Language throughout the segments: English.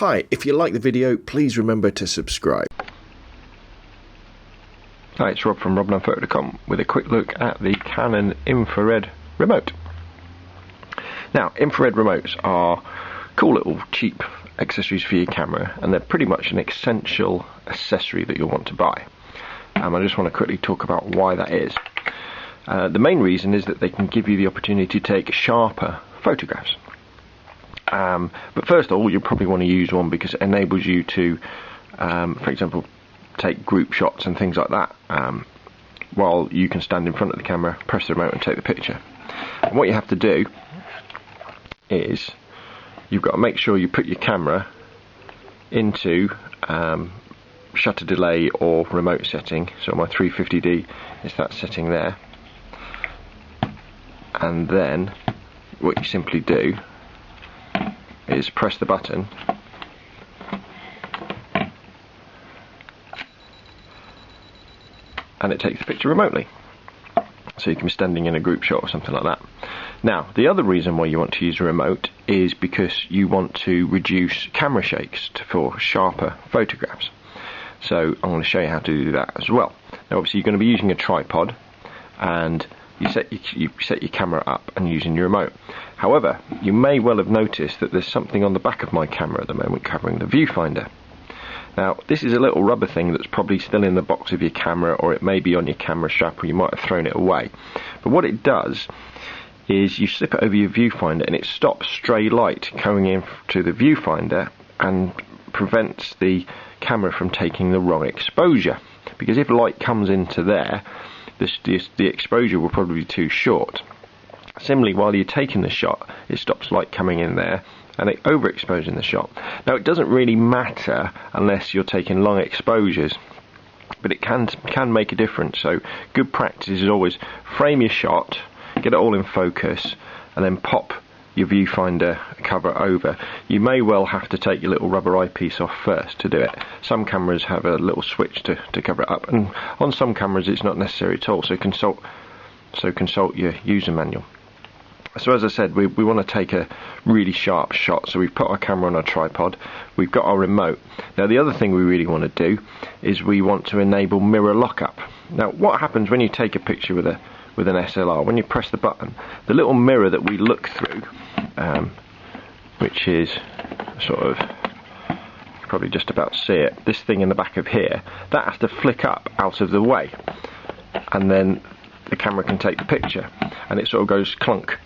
Hi, if you like the video, please remember to subscribe. Hi, it's Rob from robandphoto.com with a quick look at the Canon infrared remote. Now, infrared remotes are cool little cheap accessories for your camera, and they're pretty much an essential accessory that you'll want to buy. I just want to quickly talk about why that is. The main reason is that they can give you the opportunity to take sharper photographs. But first of all, you probably want to use one because it enables you to, for example, take group shots and things like that, while you can stand in front of the camera, press the remote and take the picture. And what you have to do is you've got to make sure you put your camera into shutter delay or remote setting. So my 350D is that setting there, and then what you simply do is press the button and it takes the picture remotely, so you can be standing in a group shot or something like that. Now, the other reason why you want to use a remote is because you want to reduce camera shakes for sharper photographs. So I'm going to show you how to do that as well. Now, obviously you're going to be using a tripod, and you set your camera up and using your remote. However, you may well have noticed that there's something on the back of my camera at the moment covering the viewfinder. Now, this is a little rubber thing that's probably still in the box of your camera, or it may be on your camera strap, or you might have thrown it away. But what it does is you slip it over your viewfinder and it stops stray light coming in to the viewfinder and prevents the camera from taking the wrong exposure. Because if light comes into there, the exposure will probably be too short. Similarly, while you're taking the shot, it stops light coming in there and it overexposing the shot. Now, it doesn't really matter unless you're taking long exposures, but it can make a difference. So good practice is always frame your shot, get it all in focus, and then pop your viewfinder cover over. You may well have to take your little rubber eyepiece off first to do it. Some cameras have a little switch to cover it up, and on some cameras it's not necessary at all, so consult your user manual. So as I said, we want to take a really sharp shot, so we've put our camera on our tripod, we've got our remote. Now, the other thing we really want to do is we want to enable mirror lockup. Now, what happens when you take a picture with an SLR? When you press the button, the little mirror that we look through, which is sort of, you can probably just about see it, this thing in the back of here, that has to flick up out of the way, and then the camera can take the picture, and it sort of goes clunk.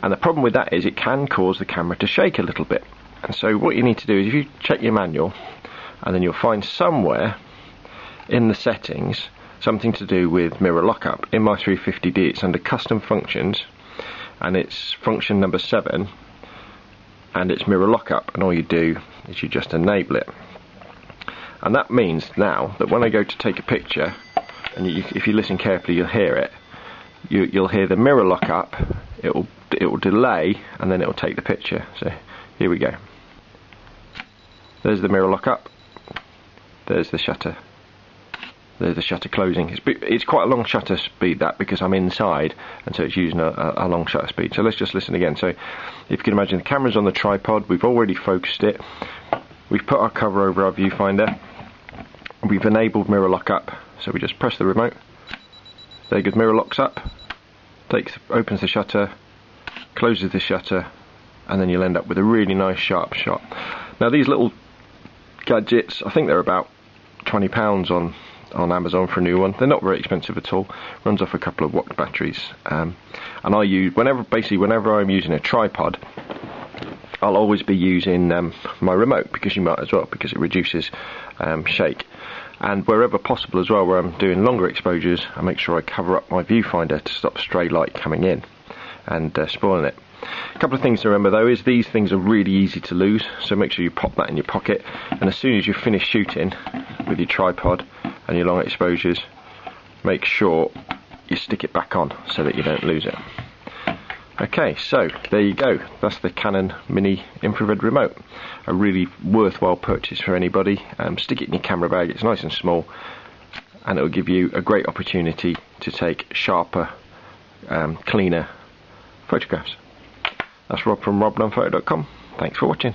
And the problem with that is it can cause the camera to shake a little bit. And so what you need to do is, if you check your manual, and then you'll find somewhere in the settings something to do with mirror lockup. In my 350D it's under custom functions, and it's function number 7, and it's mirror lockup, and all you do is you just enable it. And that means now that when I go to take a picture, and if you listen carefully you'll hear it, you'll hear the mirror lockup, it will delay, and then it will take the picture. So here we go. There's the mirror lockup, there's the shutter. There's the shutter closing. It's quite a long shutter speed, that, because I'm inside, and so it's using a long shutter speed. So let's just listen again. So if you can imagine, the camera's on the tripod, we've already focused it, we've put our cover over our viewfinder, we've enabled mirror lockup, so we just press the remote, there goes mirror locks up, opens the shutter, closes the shutter, and then you'll end up with a really nice sharp shot. Now, these little gadgets, I think they're about £20 on Amazon for a new one. They're not very expensive at all. Runs off a couple of watt batteries, and I use whenever I'm using a tripod, I'll always be using my remote, because you might as well, because it reduces shake. And wherever possible as well, where I'm doing longer exposures, I make sure I cover up my viewfinder to stop stray light coming in and spoiling it. A couple of things to remember though is these things are really easy to lose, so make sure you pop that in your pocket, and as soon as you finish shooting with your tripod and your long exposures, make sure you stick it back on so that you don't lose it. Okay, so there you go, that's the Canon Mini Infrared Remote. A really worthwhile purchase for anybody. Stick it in your camera bag, it's nice and small, and it will give you a great opportunity to take sharper, cleaner photographs. That's Rob from robandphoto.com. Thanks for watching.